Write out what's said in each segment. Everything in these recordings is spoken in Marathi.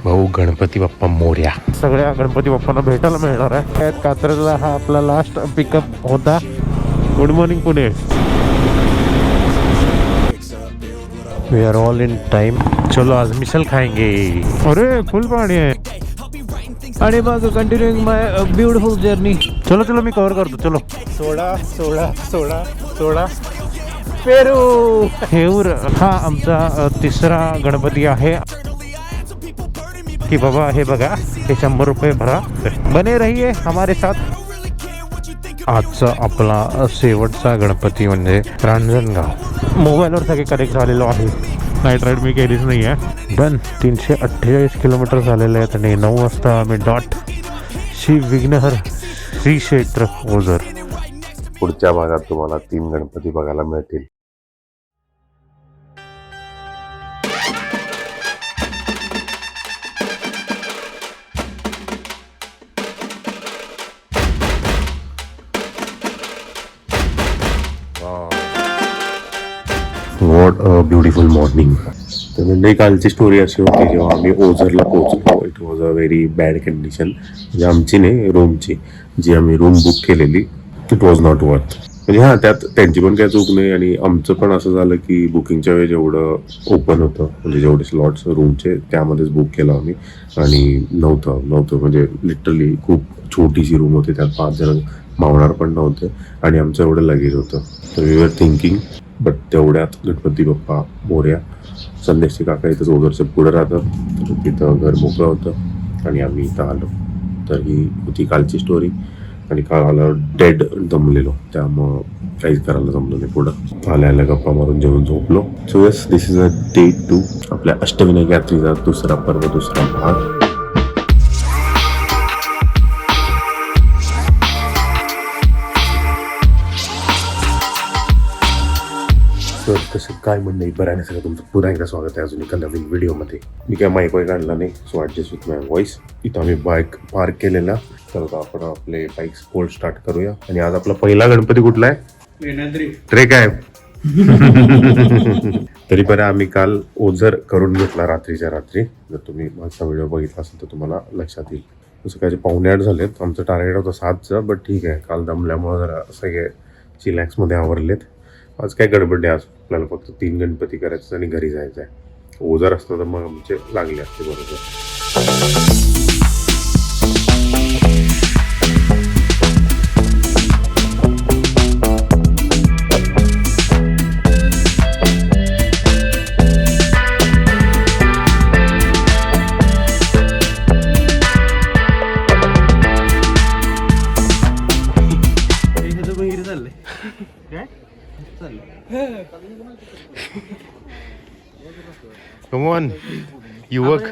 भाऊ गणपती बाप्पा मोरया. सगळ्या गणपती बाप्पांना भेटायला मिळणार आहे. कात्रजला हा आपला लास्ट पिकअप होता. Good morning Pune. We are all in time. चलो आज मिसल खाएंगे. अरे फुल पाणी आहे. आणि मग कंटिन्यूइंग माय ब्युटिफुल जर्नी. चलो चलो मी कव्हर करतो. चलो सोळा सोळा सोळा सोळा पेरू हेऊर. हा आमचा तिसरा गणपती आहे की बाबा. हे बघा, हे 100 रुपये भरा. बने रहिए हमारे साथ. आजचा आपला शेवटचा गणपती म्हणजे रांजणगाव. मोबाईलवर सगळे कनेक्ट झालेलो आहे. नाईट राईड मी केलीच नाही आहे. डन. 348 किलोमीटर झालेले आहेत आणि 9 वाजता आम्ही डॉट श्री विघ्नहर श्री क्षेत्र ओझर. पुढच्या भागात तुम्हाला 3 गणपती बघायला मिळतील. What a beautiful morning. तर म्हणजे कालची स्टोरी अशी होती, जेव्हा आम्ही ओझरला पोहोचलो, it was a very bad condition. म्हणजे आमची नाही, रूमची जी आम्ही रूम बुक केलेली, इट वॉज नॉट वर्थ. म्हणजे हां, त्यात त्यांची पण काही चूक नाही. आणि आमचं पण असं झालं की बुकिंगच्या वेळी जेवढं ओपन होतं, म्हणजे जेवढे स्लॉट्स रूमचे त्यामध्येच बुक केलं आम्ही. आणि नव्हतं म्हणजे लिटरली खूप छोटीशी रूम होती, त्यात 5 जण मावणार पण नव्हते. आणि आमचं एवढं लगेज होतं. तर वी वर थिंकिंग, बट तेवढ्यात गणपती बाप्पा मोरया. संदेशचे काका इथं ओझरच्या पुढे राहतात, तर तिथं घर मोकळं होतं आणि आम्ही इथं आलो. तर ही होती कालची स्टोरी. आणि काल आल्यावर डेड दमलेलो, त्यामुळं काहीच करायला जमलं नाही. पुढं आल्या गप्पा मारून जेवून झोपलो. So yes, this is a day 2 आपल्या अष्टविनायक यात्रेचा दुसरा पर्व, दुसरा भाग. तर कसं काय म्हणणं आहे, बरं आहे सगळं. तुमचं पुन्हा एकदा स्वागत आहे अजून एका नवीन व्हिडिओमध्ये. मी काय माईक वाईक आणला नाही, so adjust with my voice. इथं आम्ही बाईक पार्क केलेला. तर आता आपण आपले बाईक्स कोल्ड स्टार्ट करूया. आणि आज आपला पहिला गणपती कुठला आहे? ट्रेक आहे. तरी बरं, आम्ही काल ओझर करून घेतला रात्रीच्या रात्री. जर तुम्ही माझा व्हिडिओ बघितला असेल तर तुम्हाला लक्षात येईल. जसं काय 7:45 झालेत. आमचं टार्गेट होतं 7चं, बट ठीक आहे, काल दमल्यामुळे जरा सगळे चिलॅक्समध्ये आवरलेत. आज काय गडबड आहे, आज आपल्याला फक्त 3 गणपती करायचं आणि घरी जायचं आहे. ओझर असतं तर मग आमचे लागले असते बरोबर. Come on, युवक.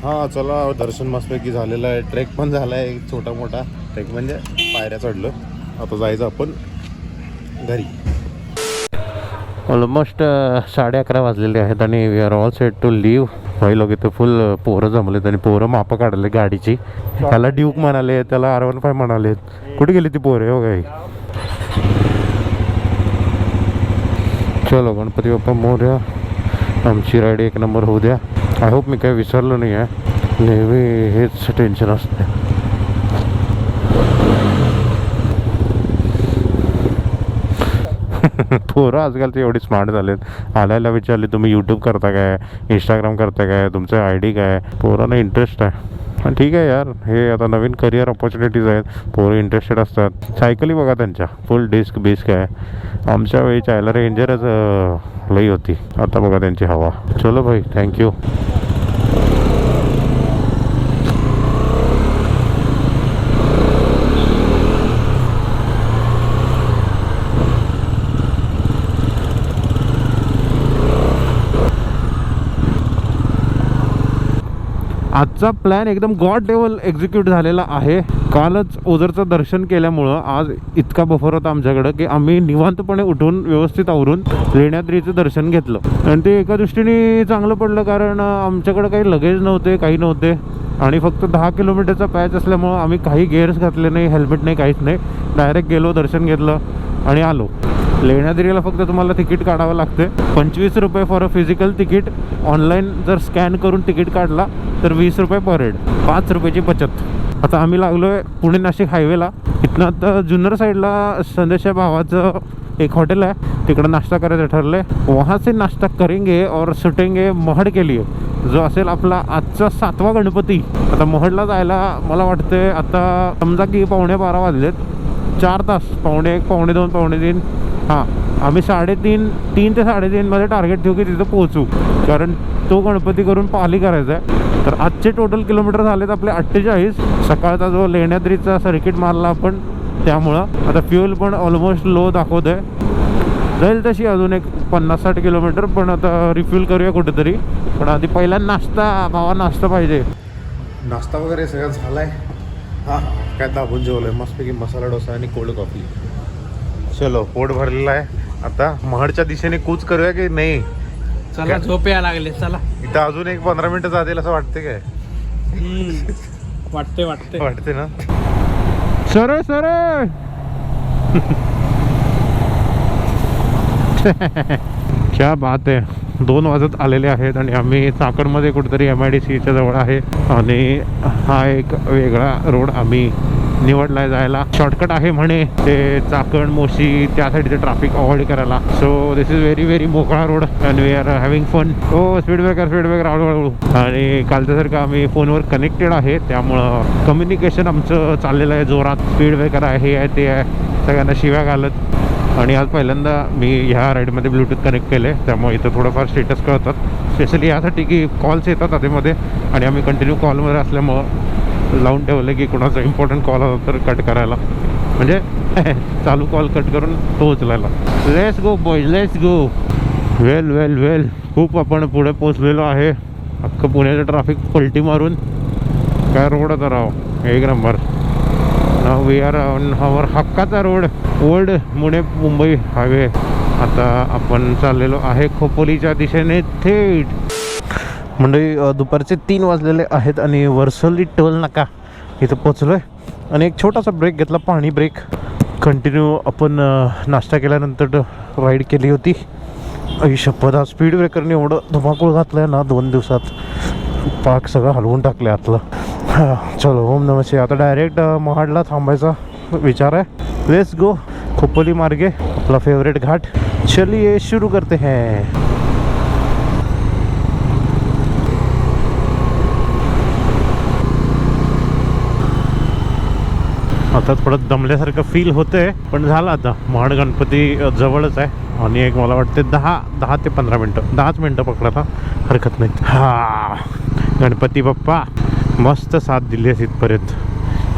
हां चला, दर्शन मस्तपैकी झालेलं आहे. ट्रेक पण झाला आहे, छोटा मोठा ट्रेक म्हणजे पायऱ्या चढलो. आता जायचं आपण घरी. ऑलमोस्ट 11:30 वाजलेले आहेत आणि we are all set to leave. काही लोक इथं फुल पोरं जमलेत आणि पोरं मापं काढले गाडीची. त्याला ड्यूक म्हणाले, त्याला R15 म्हणालेत. कुठे गेली ती पोरं हो काही. चलो गणपती बाप्पा मोरया. आमची राईड 1 नंबर होऊ द्या. आय होप मी काही विसरलो नाही आहे. नेहमी हेच टेन्शन असते. पोरं आजकालचे एवढे स्मार्ट झालेत. आल्याला विचारले तुम्ही यूट्यूब करता काय, इंस्टाग्राम करता काय, तुमचं ID काय. पोरांना इंटरेस्ट आहे. पण ठीक आहे यार, हे आता नवीन करिअर ऑपॉर्च्युनिटीज आहेत. पोरं इंटरेस्टेड असतात. सायकली बघा त्यांच्या फुल डिस्क बिस्क आहे. आमच्या वेळी चायला रेंजरच लई होती. आता बघा त्यांची हवा. चलो भाई, थँक्यू. आजचा प्लॅन एकदम गॉड लेवल एक्झिक्यूट झालेला आहे. कालच ओझरचं दर्शन केल्यामुळं आज इतका बफर होता आमच्याकडं की आम्ही निवांतपणे उठून व्यवस्थित आवरून लेण्याद्रीचं दर्शन घेतलं आणि ते एका दृष्टीने चांगलं पडलं कारण आमच्याकडं काही लगेज नव्हते, काही नव्हते आणि फक्त 10 किलोमीटरचा पॅच असल्यामुळं आम्ही काही गेअर्स घातले नाही, हेल्मेट नाही, काहीच नाही. डायरेक्ट गेलो, दर्शन घेतलं आणि आलो. लेण्याद्रीला फक्त तुम्हाला तिकीट काढावं लागते 25 रुपये for a physical ticket. Online जर स्कॅन करून तिकीट काढला तर 20 रुपये पर हेड, 5 रुपयाची बचत. आता आम्ही लागलो आहे पुणे नाशिक हायवेला. इथनं आता जुन्नर साईडला संदेशा भावाचं एक हॉटेल आहे, तिकडं नाश्ता करायचं ठरलं आहे. वहाँ से नाश्ता करेंगे और सुटेंगे महड के लिए, जो असेल आपला आजचा 7वा गणपती. आता महडला जायला मला वाटते आता समजा की 11:15 वाजलेत, 4 तास, पावणे 1, पावणे 2, पावणे 3. हां, आम्ही 3 ते 3:30 मध्ये टार्गेट ठेवू की तिथं पोहोचू, कारण तो गणपती करून पाली करायचा आहे. तर आजचे टोटल किलोमीटर झालेत आपले 48. सकाळचा जो लेण्याद्रीचा सर्किट मारला आपण त्यामुळं आता फ्युल पण ऑलमोस्ट लो दाखवत आहे. जाईल तशी अजून एक 50-60 किलोमीटर, पण आता रिफ्यूल करूया कुठेतरी. पण आधी पहिला नाश्ता, भावा नाश्ता पाहिजे. नाश्ता वगैरे सगळं झाला आहे. हां, काय दाबून जेवलं आहे मस्तपैकी, मसाला डोसा आणि कोल्ड कॉफी. चलो, पोट भरलेलं आहे. आता महडच्या दिशेने कूच करूया की नाही? चला, झोप यायला लागले. चला, इथं अजून एक 15 मिनिटं जातील असं वाटते काय? वाटते ना. सरळ सरळ. क्या बात आहे. 2 वाजत आलेले आहेत आणि आम्ही चाकणमध्ये कुठेतरी MIDCच्या जवळ आहे आणि हा एक वेगळा रोड आम्ही निवडला आहे जायला. शॉर्टकट आहे म्हणे ते चाकण मोशी त्या साईडचे ट्रॅफिक अवॉइड करायला. सो दिस इज व्हेरी मोकळा road and we are having fun. हो, स्पीड ब्रेकर हळूहळू. आणि कालच्यासारखं आम्ही फोनवर कनेक्टेड आहे त्यामुळं कम्युनिकेशन आमचं चाललेलं आहे जोरात. स्पीड ब्रेकर आहे, हे आहे, ते आहे, सगळ्यांना शिव्या घालत. आणि आज पहिल्यांदा मी ह्या राईडमध्ये ब्लूटूथ कनेक्ट केले त्यामुळे इथं थोडंफार स्टेटस कळतात, स्पेशली यासाठी की कॉल्स येतात आधीमध्ये आणि आम्ही कंटिन्यू कॉलमध्ये असल्यामुळं लावून ठेवलं की कुणाचा इम्पॉर्टंट कॉल आला तर कट करायला, म्हणजे चालू कॉल कट करून तो उचलायला. Let's go boys, let's go. Well खूप आपण पुढे पोचलेलो आहे. अख्खं पुण्याचं ट्रॅफिक पलटी मारून काय रोड होता राव, एक number. Now we are on our हक्काचा रोड, ओल्ड पुणे-मुंबई हायवे. आता आपण चाललेलो आहे खोपोलीच्या दिशेने थेट. म्हणजे दुपारचे 3 वाजलेले आहेत आणि वर्सोली टोल नाका इथं पोचलो आहे आणि एक छोटासा ब्रेक घेतला, पाणी ब्रेक. कंटिन्यू आपण नाश्ता केल्यानंतर राईड केली होती. शपथ, आज स्पीड ब्रेकरने एवढं धुमाकूळ घातलं आहे ना 2 दिवसात, पाक सगळं हलवून टाकलं आतलं. चलो, ओम नमः शिवाय. आता डायरेक्ट महाडला थांबायचा विचार आहे. Let's go. खोपोली मार्गे आपला फेवरेट घाट. चलिए शुरू करते हैं. आता थोडं दमल्यासारखं फील होतंय, पण झालं आता. महाड गणपती जवळच आहे आणि एक मला वाटते 10 ते 15 मिनटं, 10 मिनटं पकडायला हरकत नाही. हा, गणपती बाप्पा मस्त साथ दिली आहे इथपर्यंत.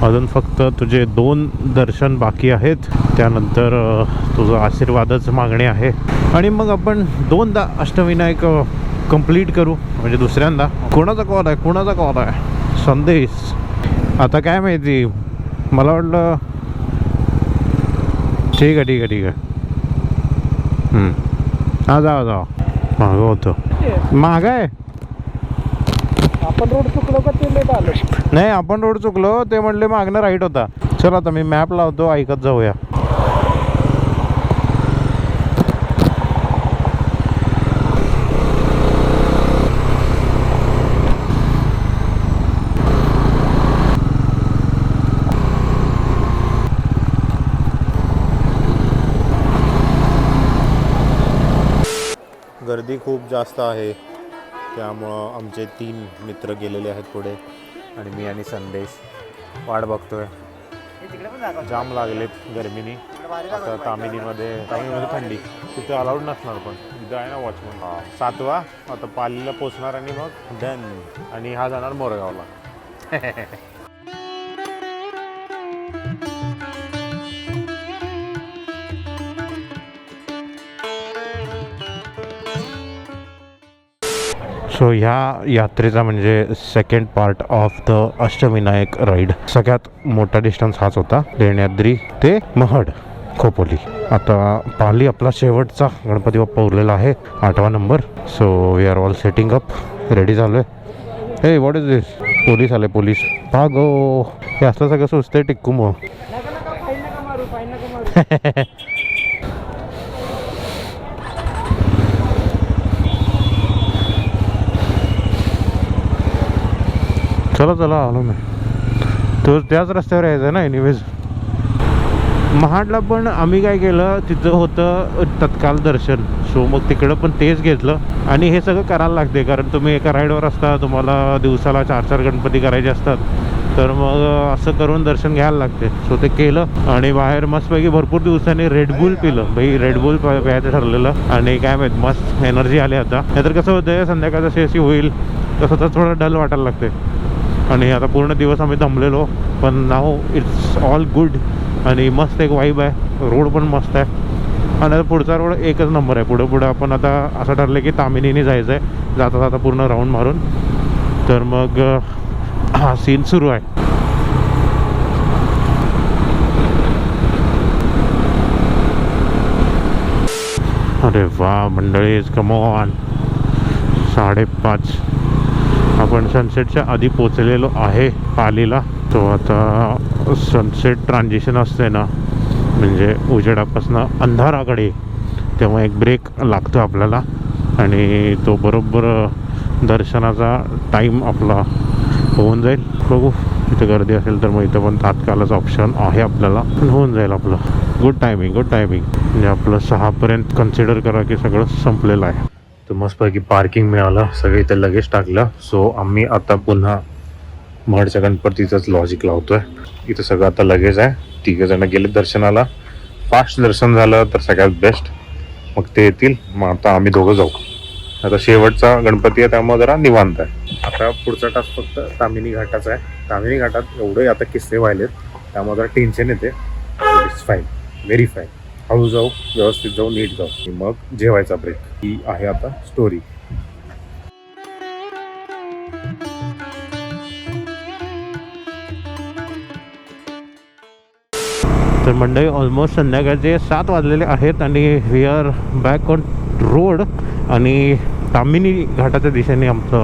अजून फक्त तुझे 2 दर्शन बाकी आहेत, त्यानंतर तुझं आशीर्वादच मागणे आहे आणि मग आपण 2दा अष्टविनायक कंप्लीट करू, म्हणजे दुसऱ्यांदा. कोणाचा कॉल आहे? संदेश. आता काय माहिती, मला वाटलं ठीक आहे. हा, जा मागं होतं. मागं आहे. आपण रोड चुकलो का ते लेट आलो? नाही, आपण रोड चुकलो, ते म्हणले मागणं राईट होता. चल आता मी मॅप लावतो, ऐकत जाऊया. गर्दी खूप जास्त आहे त्यामुळं आमचे 3 मित्र गेलेले आहेत पुढे आणि मी आणि संदेश वाट बघतोय. जाम लागलेत गरमीनी. आता तामिनीमध्ये थंडी, तिथे अलाउड नसणार, पण इथं आहे ना वॉचमन. 7वा आता पालीला पोचणार आणि मग डन. आणि हा जाणार मोरगावला. सो ह्या यात्रेचा म्हणजे second part of the Ashtavinayak ride. सगळ्यात मोठा डिस्टन्स हाच होता, लेण्याद्री ते महड खोपोली. आता पाली आपला शेवटचा गणपती बाप्पा उरलेला आहे, 8वा number. So we are all setting up, ready झालो आहे. Hey what is this? Police आले, पोलीस. पागो, हे असलं सगळं सुचतंय टिक्कू मग. चला चला आलो मी. तो त्याच रस्त्यावर यायचं ना एनिवेज. महाडला पण आम्ही काय केलं, तिथं होतं तत्काल दर्शन. सो मग तिकडं पण तेच घेतलं. आणि हे सगळं करायला लागते, कारण तुम्ही एका राईडवर असता, तुम्हाला दिवसाला 4-4 गणपती करायचे असतात. तर मग असं करून दर्शन घ्यायला लागते. सो ते केलं आणि बाहेर मस्तपैकी भरपूर दिवसांनी रेडबुल पिलं. भाई रेडबुल प्यायचं ठरलेलं. आणि काय माहीत मस्त एनर्जी आली आता. नाहीतर कसं होतं, संध्याकाळ जशी अशी होईल तसं तर थोडं डल वाटायला लागते. आणि आता पूर्ण दिवस आम्ही दमलेलो, पण नाव इट्स ऑल गुड. आणि मस्त एक वाईब आहे, रोड पण मस्त आहे. आणि आता पुढचा रोड एकच नंबर आहे. पुढं आपण आता असं ठरलं की तामिनीने जायचं आहे, जाता जाता पूर्ण राऊंड मारून. तर मग हा सीन सुरू आहे. अरे वा मंडळी, कम ऑन. 5:30 आपण सनसेटच्या आधी पोचलेलो आहे पालीला. तो आता सनसेट ट्रान्झिशन असते ना, म्हणजे उजेडापासून अंधाराकडे, तेव्हा एक ब्रेक लागतो आपल्याला. आणि तो बरोबर दर्शनाचा टाईम आपला होऊन जाईल. बघू, इथं गर्दी असेल तर मग इथं पण तात्काळच ऑप्शन आहे आपल्याला, पण होऊन जाईल आपलं. गुड टायमिंग म्हणजे आपलं 6पर्यंत कन्सिडर करा की सगळं संपलेलं आहे. तर मस्तपैकी पार्किंग मिळालं, सगळं इथं लगेच टाकलं. सो आम्ही आता पुन्हा महडच्या गणपतीचंच लॉजिक लावतोय. इथं सगळं आता लगेच आहे. 3 जण गेले दर्शनाला. फास्ट दर्शन झालं तर सगळ्यात बेस्ट. मग ते येतील, मग आता आम्ही दोघं जाऊ. आता शेवटचा गणपती आहे त्यामुळे जरा निवांत आहे. आता पुढचा टास्क फक्त तामिनी घाटाचा आहे. तामिनी घाटात एवढे आता किस्से व्हायलेत त्यामुळे जरा टेन्शन येते. It's fine, very fine. हळू जाऊ, व्यवस्थित जाऊ, नीट जाऊ. मग जेवायचा ब्रेक. ही आहे आता स्टोरी. तर मंडळी ऑलमोस्ट संध्याकाळचे 7 वाजलेले आहेत आणि we are back on road. आणि तामिनी घाटाच्या दिशेने आमचा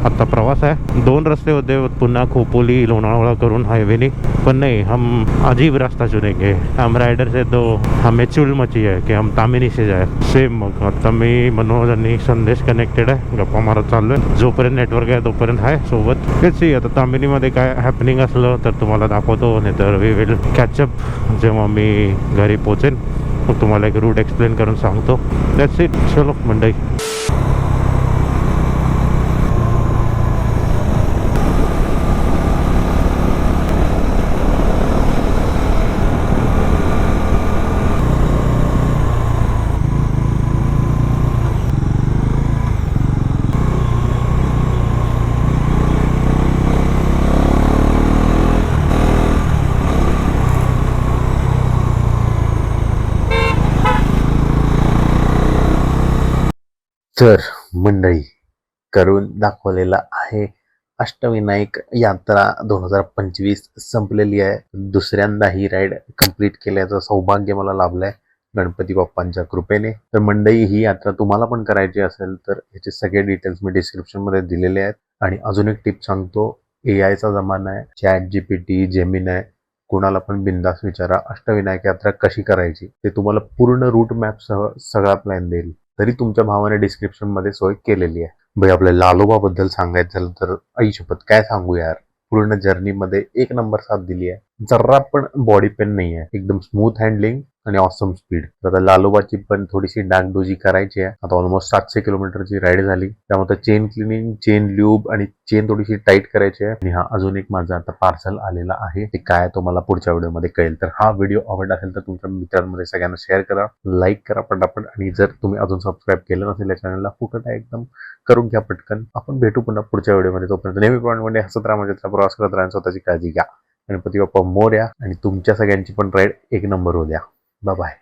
आत्ता प्रवास आहे. 2 रस्ते होते पुन्हा, खोपोली लोणावळा करून हायवेने. पण नहीं, हम अजीब रास्ता चुनेंगे. हम राइडर से तो हमें चुल मची है कि हम तामिनी से जाए. सेम. मग आता मी मनोज आणि संदेश कनेक्टेड आहे, गप्पा मारत चाललो आहे. जोपर्यंत नेटवर्क आहे तोपर्यंत आहे सोबत. तेच सी आता तामिनीमध्ये काय हॅपनिंग असलं तर तुम्हाला दाखवतो, नाही तर वी विल कॅचअप जेव्हा मी घरी पोचेन. मग तुम्हाला एक रूट एक्सप्लेन करून सांगतो. That's it. चलो मंडई. तर मंडळी, करून दाखवलेला आहे. अष्टविनायक यात्रा 2025 संपलेली आहे. दुसऱ्यांदा ही राईड कंप्लीट केल्याचं सौभाग्य मला लाभलंय गणपती बाप्पांच्या कृपेने. तर मंडळी, ही यात्रा तुम्हाला पण करायची असेल तर याचे सगळे डिटेल्स मी डिस्क्रिप्शनमध्ये दिलेले आहेत. आणि अजून एक टिप सांगतो, AI चा जमाना आहे. ChatGPT, जेमिनाय, कोणाला पण बिंदास विचारा अष्टविनायक यात्रा कशी करायची. ते तुम्हाला पूर्ण रूट मॅपसह सगळा प्लॅन देईल. तरी तुमच्या भावाने डिस्क्रिप्शनमध्ये सोय केलेली आहे. भाई, आपल्या लालोबाबद्दल सांगायचं झालं तर आईशपथ काय सांगू यार. पूर्ण जर्नीमध्ये 1 नंबर साथ दिली आहे. जरा पण बॉडी पेन नाही आहे. एकदम स्मूथ हँडलिंग आणि ऑसम स्पीड. आता लालोबाची पण थोडीशी डागडुजी करायची आहे. आता ऑलमोस्ट 700 किलोमीटरची राईड झाली. त्यामुळे चेन क्लिनिंग, चेन ल्यूब आणि चेन थोडीशी टाईट करायची आहे. आणि हा अजून एक माझा आता पार्सल आलेला आहे. ते काय तुम्हाला पुढच्या व्हिडिओमध्ये कळेल. तर हा व्हिडिओ आवडला असेल तर तुमच्या मित्रांमध्ये सगळ्यांना शेअर करा, लाईक करा पटापट. आणि जर तुम्ही अजून सबस्क्राईब केलं नसेल या चॅनलला, फुकट आहे एकदम, करून घ्या पटकन. आपण भेटू पुन्हा पुढच्या व्हिडिओमध्ये. तोपर्यंत नेहमीप्रमाणे हसत राहा, मजेत राहा, प्रवास करत राहा, स्वतःची काळजी घ्या. गणपती बाप्पा मोरया. आणि तुमच्या सगळ्यांची पण राईड 1 नंबर होऊ द्या. Bye bye.